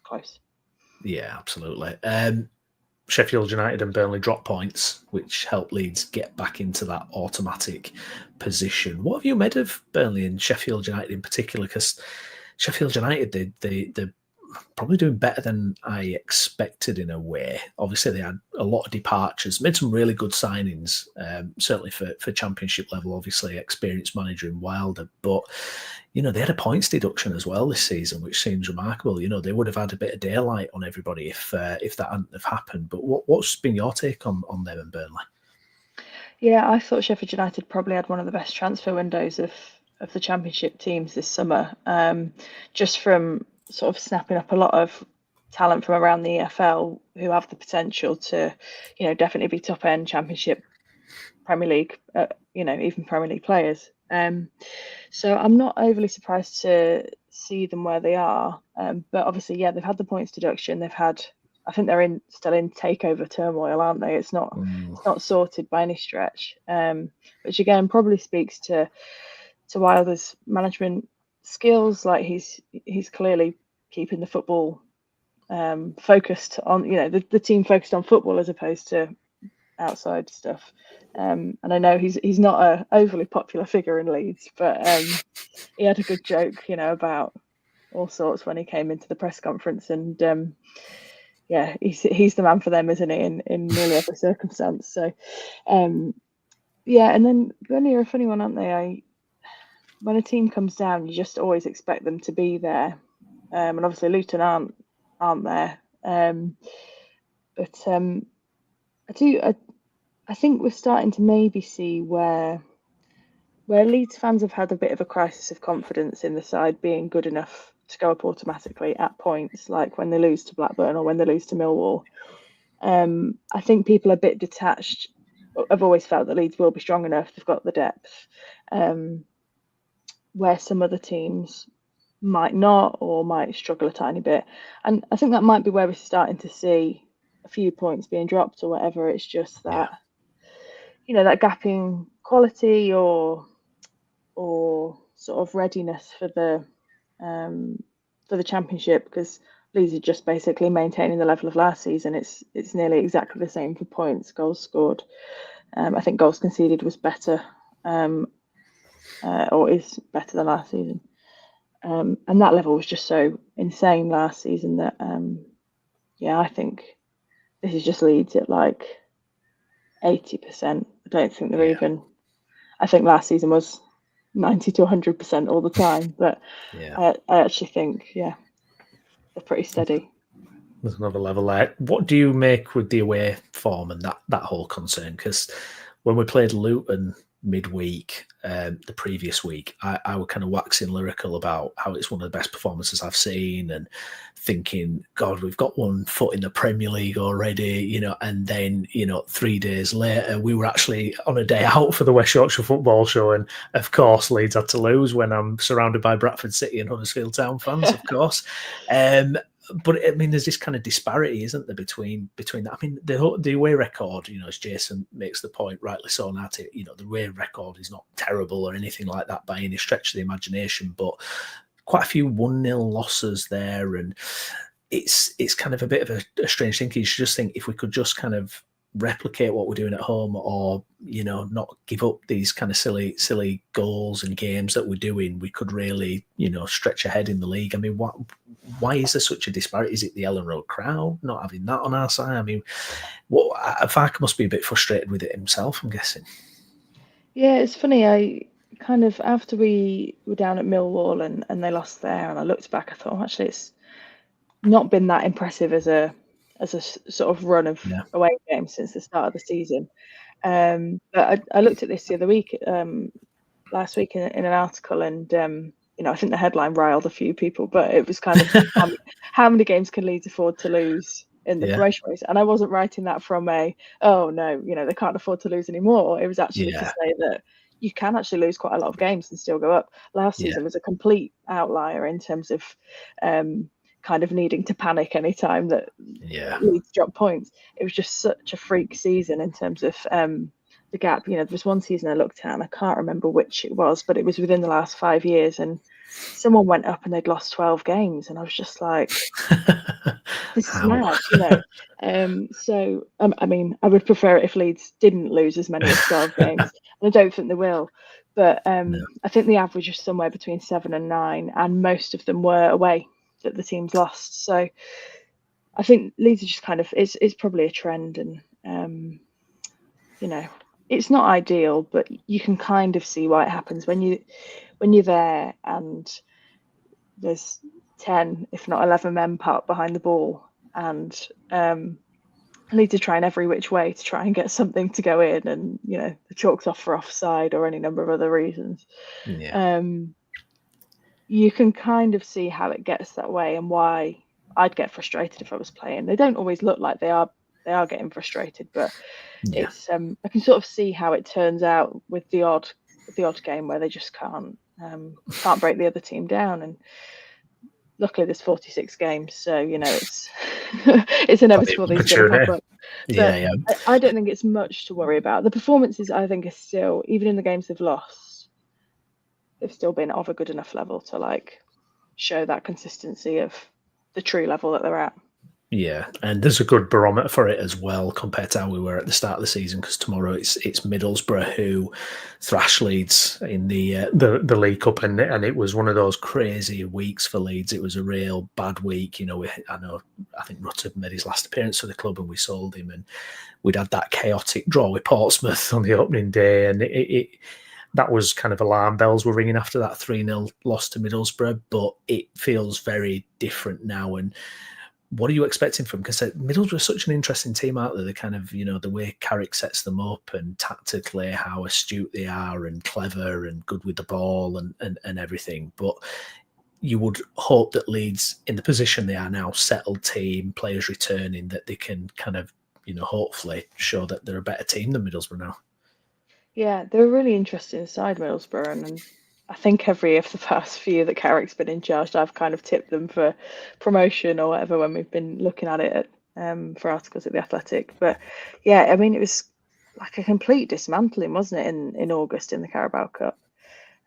close. Yeah, absolutely. Sheffield United and Burnley drop points, which helped Leeds get back into that automatic position. What have you made of Burnley and Sheffield United in particular? Because Sheffield United, they're probably doing better than I expected in a way. Obviously, they had a lot of departures, made some really good signings, certainly for Championship level, obviously, experienced manager in Wilder. But, they had a points deduction as well this season, which seems remarkable. They would have had a bit of daylight on everybody if that hadn't have happened. But what's been your take on them and Burnley? Yeah, I thought Sheffield United probably had one of the best transfer windows of the Championship teams this summer, just from sort of snapping up a lot of talent from around the EFL who have the potential to, definitely be top end Championship, Premier League, even Premier League players. So I'm not overly surprised to see them where they are. But obviously, yeah, they've had the points deduction. I think they're still in takeover turmoil, aren't they? It's not sorted by any stretch. Which again probably speaks to Wilder's management skills. Like he's clearly keeping the football focused on, the team focused on football as opposed to outside stuff. And I know he's not a overly popular figure in Leeds, but he had a good joke, about all sorts when he came into the press conference, and yeah, he's the man for them, isn't he, in nearly every circumstance. So yeah, and then Burnley are a funny one, aren't they? When a team comes down, you just always expect them to be there, and obviously Luton aren't there. But I think we're starting to maybe see where Leeds fans have had a bit of a crisis of confidence in the side being good enough to go up automatically at points, like when they lose to Blackburn or when they lose to Millwall. I think people are a bit detached. I've always felt that Leeds will be strong enough. They've got the depth, where some other teams might not or might struggle a tiny bit. And I think that might be where we're starting to see a few points being dropped or whatever. It's just that, that gap in quality or sort of readiness for the Championship, because Leeds are just basically maintaining the level of last season. It's nearly exactly the same for points, goals scored. I think goals conceded was better, or is better than last season. And that level was just so insane last season that, I think this is just Leeds at like 80%. I don't think they're even. I think last season was 90 to 100% all the time, but I actually think, they're pretty steady. There's another level there. What do you make with the away form and that whole concern? Because when we played Luton midweek, the previous week, I was kind of waxing lyrical about how it's one of the best performances I've seen, and thinking, God, we've got one foot in the Premier League already, and then, 3 days later, we were actually on a day out for the West Yorkshire Football Show, and of course, Leeds had to lose when I'm surrounded by Bradford City and Huddersfield Town fans, of course. But I mean, there's this kind of disparity, isn't there, between that? I mean, the away record, as Jason makes the point, rightly so, the away record is not terrible or anything like that by any stretch of the imagination, but quite a few 1-0 losses there, and it's kind of a bit of a strange thing. You should just think, if we could just kind of replicate what we're doing at home, or not give up these kind of silly goals and games that we're doing, we could really stretch ahead in the league. I mean, why is there such a disparity? Is it the Ellen Road crowd not having that on our side? I mean, Farke must be a bit frustrated with it himself, I'm guessing. Yeah, it's funny. I kind of, after we were down at Millwall and they lost there, and I looked back, I thought, actually, it's not been that impressive as a sort of run of away games since the start of the season. But I looked at this the other week, last week in an article, and I think the headline riled a few people, but it was kind of how many games can Leeds afford to lose in the promotion race? And I wasn't writing that from they can't afford to lose anymore. It was actually to say that you can actually lose quite a lot of games and still go up. Last season was a complete outlier in terms of kind of needing to panic any time that Leeds drop points. It was just such a freak season in terms of the gap. There was one season I looked at, and I can't remember which it was, but it was within the last 5 years, and someone went up and they'd lost 12 games, and I was just like, this is mad, So I mean, I would prefer it if Leeds didn't lose as many as 12 games, and I don't think they will. But I think the average is somewhere between 7 and 9, and most of them were away that the teams lost. So I think Leeds are just kind of, it's probably a trend, and it's not ideal, but you can kind of see why it happens when you're there and there's 10, if not 11 men parked behind the ball, and Leeds are trying every which way to try and get something to go in, and the chalk's off for offside or any number of other reasons. You can kind of see how it gets that way, and why I'd get frustrated if I was playing. They don't always look like they are getting frustrated, but it's I can sort of see how it turns out with the odd game where they just can't break the other team down. And luckily there's 46 games, so it's it's inevitable these are going to pop up. But I don't think it's much to worry about. The performances, I think, are still, even in the games they've lost, they've still been of a good enough level to show that consistency of the true level that they're at. Yeah, and there's a good barometer for it as well compared to how we were at the start of the season, because tomorrow it's Middlesbrough who thrash Leeds in the League Cup, and it was one of those crazy weeks for Leeds. It was a real bad week. I think Rutter made his last appearance for the club and we sold him, and we'd had that chaotic draw with Portsmouth on the opening day, and that was kind of alarm bells were ringing after that 3-0 loss to Middlesbrough, but it feels very different now. And what are you expecting from? Because Middlesbrough are such an interesting team out there. They kind of, the way Carrick sets them up, and tactically how astute they are and clever and good with the ball and everything. But you would hope that Leeds, in the position they are now, settled team, players returning, that they can kind of, hopefully show that they're a better team than Middlesbrough now. Yeah, they're a really interesting side, Middlesbrough, and I think every year for the past few that Carrick's been in charge, I've kind of tipped them for promotion or whatever when we've been looking at it for articles at the Athletic. But yeah, I mean, it was like a complete dismantling, wasn't it, in August in the Carabao Cup?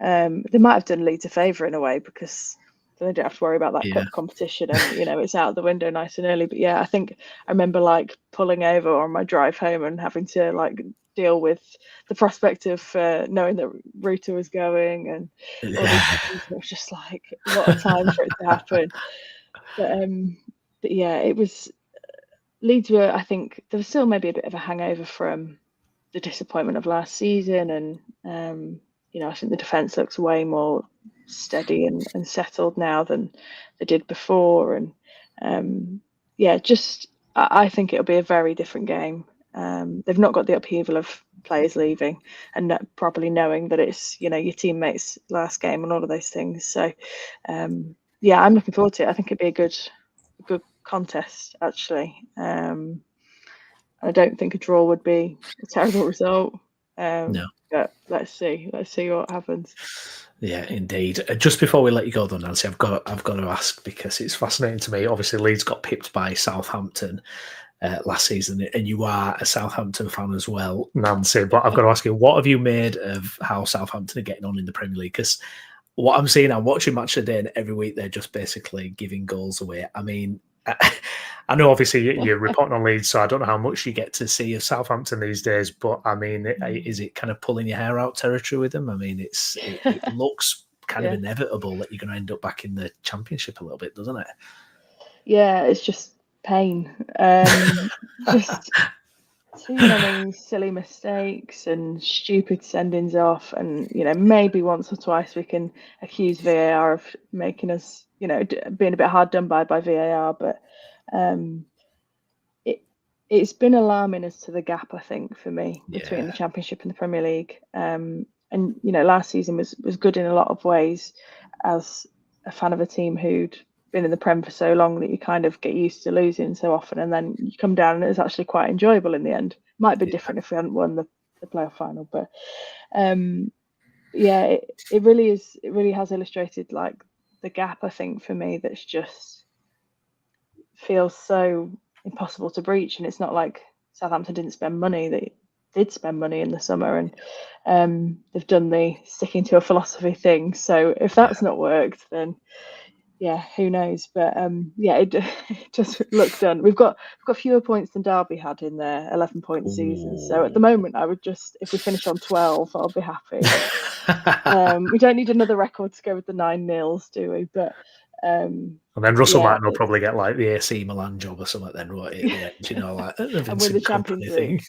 They might have done Leeds a favour in a way, because they don't have to worry about that cup competition, and it's out the window nice and early. But yeah, I think I remember like pulling over on my drive home and having to like deal with the prospect of knowing that Ruta was going, and all these things. It was just like, what a time for it to happen. But yeah, it was, Leeds were, I think there was still maybe a bit of a hangover from the disappointment of last season, and I think the defence looks way more steady and settled now than they did before, and I think it'll be a very different game. They've not got the upheaval of players leaving and probably knowing that it's your teammates' last game and all of those things. So I'm looking forward to it. I think it'd be a good contest, actually. I don't think a draw would be a terrible result. No. But let's see what happens. Yeah, indeed. Just before we let you go, though, Nancy, I've got to ask, because it's fascinating to me. Obviously, Leeds got pipped by Southampton last season, and you are a Southampton fan as well, Nancy. But I've got to ask you, what have you made of how Southampton are getting on in the Premier League? Because what I'm seeing, I'm watching Match of the Day, and every week they're just basically giving goals away. I mean, I know obviously you're reporting on Leeds, so I don't know how much you get to see of Southampton these days, but I mean, is it kind of pulling your hair out territory with them? I mean, it looks kind of inevitable that you're going to end up back in the Championship a little bit, doesn't it? Yeah, it's just pain. Just too many silly mistakes and stupid sendings off, and maybe once or twice we can accuse VAR of making us being a bit hard done by VAR, but it's been alarming as to the gap, I think, for me, between the Championship and the Premier League. And last season was good in a lot of ways, as a fan of a team who'd been in the Prem for so long that you kind of get used to losing so often, and then you come down and it's actually quite enjoyable in the end. Might be different if we hadn't won the playoff final, but it really is. It really has illustrated like the gap, I think, for me, that's just feels so impossible to breach. And it's not like Southampton didn't spend money; they did spend money in the summer, and they've done the sticking to a philosophy thing. So if that's not worked, then who knows? But it just looks done. We've got fewer points than Derby had in their 11-point season. So at the moment, I would just, if we finish on 12, I'll be happy. We don't need another record to go with the 9-0s, do we? But and then Russell Martin will probably get like the AC Milan job or something then, right? Like and win the Champions League.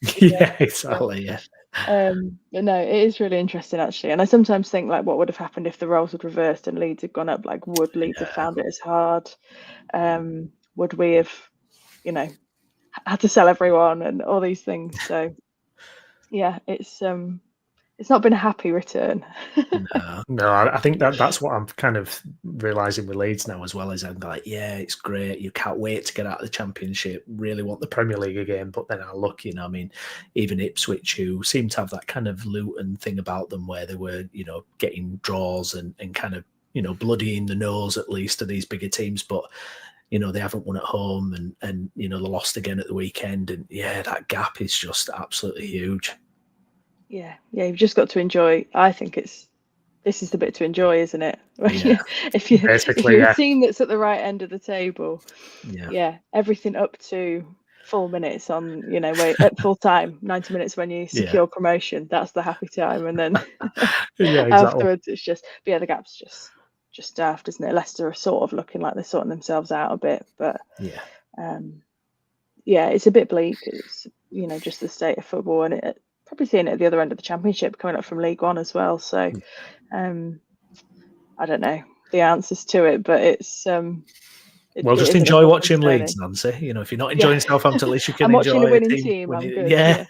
Exactly. But no, it is really interesting, actually. And I sometimes think like, what would have happened if the roles had reversed and Leeds had gone up? Like, would Leeds have found it as hard? Would we have, had to sell everyone and all these things? So it's not been a happy return. No, I think that's what I'm kind of realising with Leeds now as well, is I'm like, it's great. You can't wait to get out of the Championship, really want the Premier League again. But then I look, I mean, even Ipswich, who seem to have that kind of Luton thing about them where they were, getting draws and kind of, bloodying the nose at least to these bigger teams. But, they haven't won at home and they lost again at the weekend. And that gap is just absolutely huge. Yeah, you've just got to enjoy. I think this is the bit to enjoy, isn't it? If you're a team that's at the right end of the table, everything up to full minutes on, at full time, 90 minutes when you secure promotion, that's the happy time, and then afterwards it's just, the gap's just daft, isn't it? Leicester are sort of looking like they're sorting themselves out a bit, but it's a bit bleak. It's just the state of football, and it. Probably seeing it at the other end of the Championship, coming up from League One as well. So I don't know the answers to it, but it's just enjoy watching Leeds, Nancy. If you're not enjoying Southampton, at least you can I'm enjoy watching a winning team. I'm good. Yeah.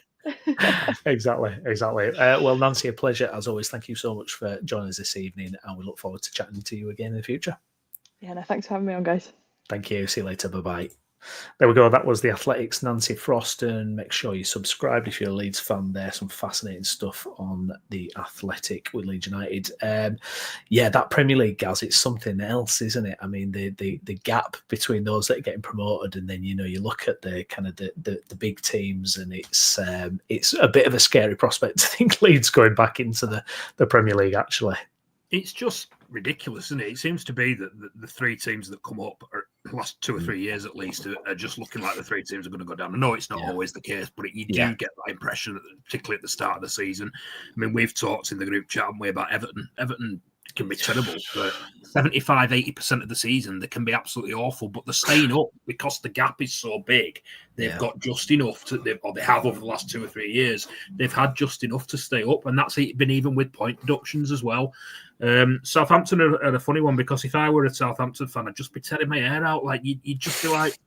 Exactly. Well, Nancy, a pleasure as always. Thank you so much for joining us this evening, and we look forward to chatting to you again in the future. Thanks for having me on, guys. Thank you. See you later. Bye-bye. There we go. That was the Athletics Nancy Froston. Make sure you subscribe if you're a Leeds fan. There's some fascinating stuff on the Athletic with Leeds United. Yeah, that Premier League, Gaz, it's something else, isn't it? I mean, the gap between those that are getting promoted, and then you look at the kind of the big teams, and it's a bit of a scary prospect to think Leeds going back into the Premier League. Actually, it's just ridiculous, isn't it? It seems to be that the three teams that come up the last 2 or 3 years at least are just looking like the three teams are going to go down. I know it's not always the case, but you do get that impression, particularly at the start of the season. I mean, we've talked in the group chat, haven't we, about Everton. Everton can be terrible for 75-80% of the season. They can be absolutely awful, but they're staying up because the gap is so big. They've got just enough they have over the last 2 or 3 years. They've had just enough to stay up, and that's been even with point deductions as well. Southampton are a funny one, because if I were a Southampton fan, I'd just be tearing my hair out. Like you'd just be like,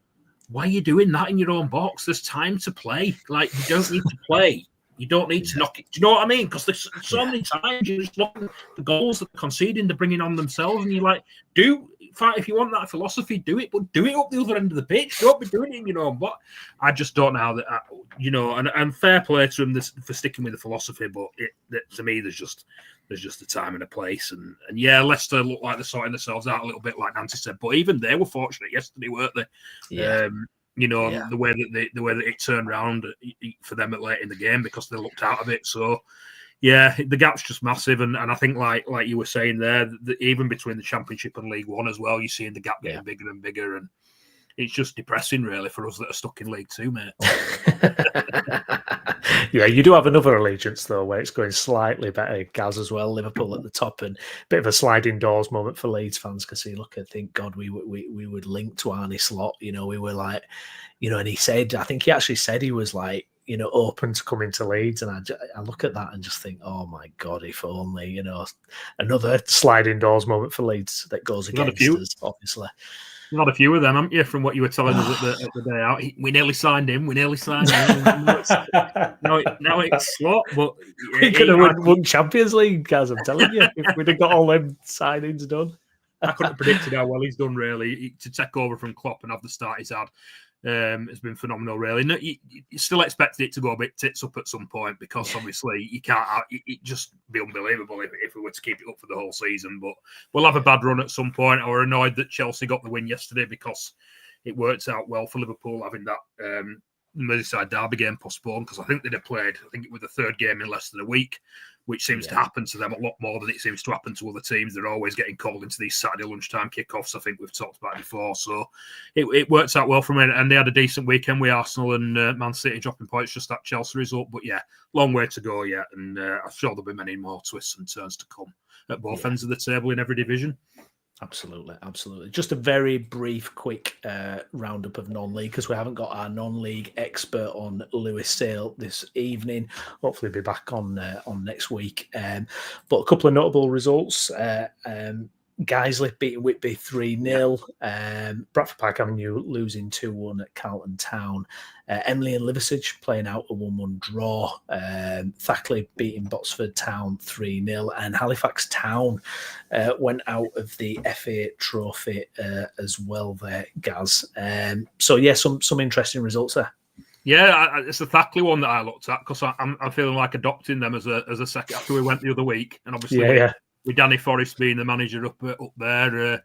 why are you doing that in your own box? There's time to play. Like, you don't need to play. You don't need to knock it. Do you know what I mean? Because there's so many times you just look at the goals that they're conceding, they're bringing on themselves, and you're like, if you want that philosophy, do it, but do it up the other end of the pitch. Don't be doing it in your own. But I just don't know how that, and fair play to them for sticking with the philosophy. But to me, there's just a time and a place, and yeah, Leicester look like they're sorting themselves out a little bit, like Nancy said. But even they were fortunate yesterday, weren't they? Yeah. The way that it turned around for them at late in the game, because they looked out of it. So, yeah, the gap's just massive, and I think like you were saying there, that even between the Championship and League One as well, you're seeing the gap getting bigger and bigger, and it's just depressing, really, for us that are stuck in League Two, mate. Yeah, you do have another allegiance, though, where it's going slightly better, Gaz, as well. Liverpool at the top, and a bit of a sliding doors moment for Leeds fans, because thank God we would link to Arne Slot. We were like, and he said, I think he actually said he was like, open to coming to Leeds, and I look at that and just think, oh my God, if only, another sliding doors moment for Leeds that goes against us, obviously. You've had a few of them, haven't you, from what you were telling us at the day out? We nearly signed him. Now it's Slot, but he could have won Champions League, guys. I'm telling you, if we'd have got all them signings done. I couldn't have predicted how well he's done, really. To take over from Klopp and have the start he's had has been phenomenal, really. No, you still expected it to go a bit tits up at some point, because obviously you can't. It just be unbelievable if we were to keep it up for the whole season. But we'll have a bad run at some point. I were annoyed that Chelsea got the win yesterday, because it worked out well for Liverpool having that Merseyside derby game postponed, because I think they'd have played. I think it was the third game in less than a week, which seems to happen to them a lot more than it seems to happen to other teams. They're always getting called into these Saturday lunchtime kickoffs. I think we've talked about it before. So it works out well for them. And they had a decent weekend with Arsenal and Man City dropping points, just that Chelsea result. But yeah, long way to go yet. And I'm sure there'll be many more twists and turns to come at both ends of the table in every division. Absolutely. Just a very brief, quick roundup of non-league, because we haven't got our non-league expert on, Lewis Sale, this evening. Hopefully, he'll be back on next week. But a couple of notable results. Guiseley beating Whitby 3-0. Bradford Park Avenue losing 2-1 at Carlton Town. Emily and Liversedge playing out a 1-1 draw. Thackley beating Botsford Town 3-0. And Halifax Town went out of the FA Trophy as well there, Gaz. Some interesting results there. Yeah, it's the Thackley one that I looked at, because I'm feeling like adopting them as a second after we went the other week. And obviously, with Danny Forrest being the manager up there,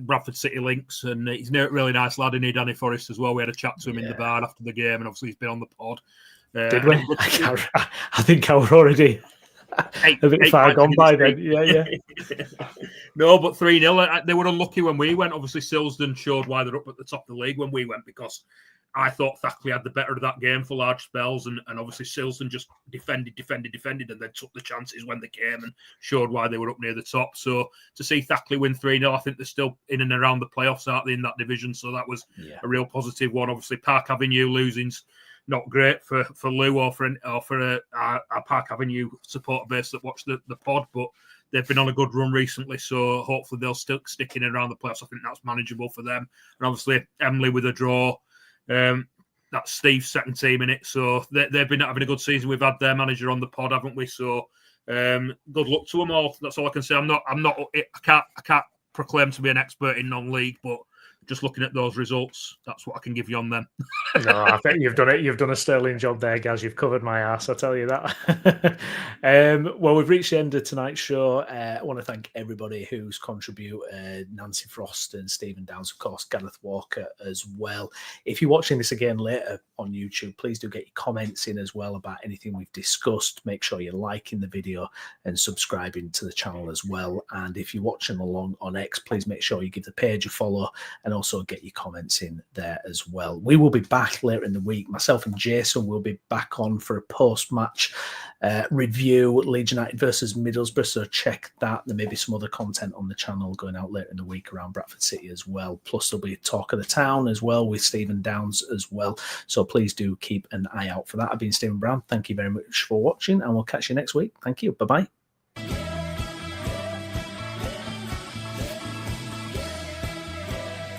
Bradford City links, and he's a really nice lad, isn't he, Danny Forrest, as well. We had a chat to him in the bar after the game, and obviously he's been on the pod. Did we? I think I was already a bit far gone by then. Yeah. No, but 3-0. They were unlucky when we went. Obviously, Silsden showed why they're up at the top of the league when we went, because I thought Thackley had the better of that game for large spells, and obviously Silsden just defended, and then took the chances when they came and showed why they were up near the top. So to see Thackley win 3-0, I think they're still in and around the playoffs, aren't they, in that division? So that was a real positive one. Obviously, Park Avenue losing's not great for Lou or for our Park Avenue supporter base that watched the pod, but they've been on a good run recently, so hopefully they'll still stick in and around the playoffs. I think that's manageable for them. And obviously, Emily with a draw. That's Steve's second team in it, so they've been having a good season. We've had their manager on the pod, haven't we? So good luck to them all. That's all I can say. I can't proclaim to be an expert in non-league, but just looking at those results, that's what I can give you on them. No, I think you've done it. You've done a sterling job there, Gaz. You've covered my ass, I tell you that. Well, we've reached the end of tonight's show. I want to thank everybody who's contributed. Nancy Froston, Stephen Downs, of course, Gareth Walker as well. If you're watching this again later on YouTube, please do get your comments in as well about anything we've discussed. Make sure you're liking the video and subscribing to the channel as well. And if you're watching along on X, please make sure you give the page a follow and also get your comments in there as well. We will be back later in the week. Myself and Jason will be back on for a post-match review, Leeds United versus Middlesbrough, so check that. There may be some other content on the channel going out later in the week around Bradford City as well. Plus there'll be a talk of the town as well with Stephen Downs as well, so please do keep an eye out for that. I've been Stephen Brown. Thank you very much for watching, and we'll catch you next week. Thank you. Bye-bye.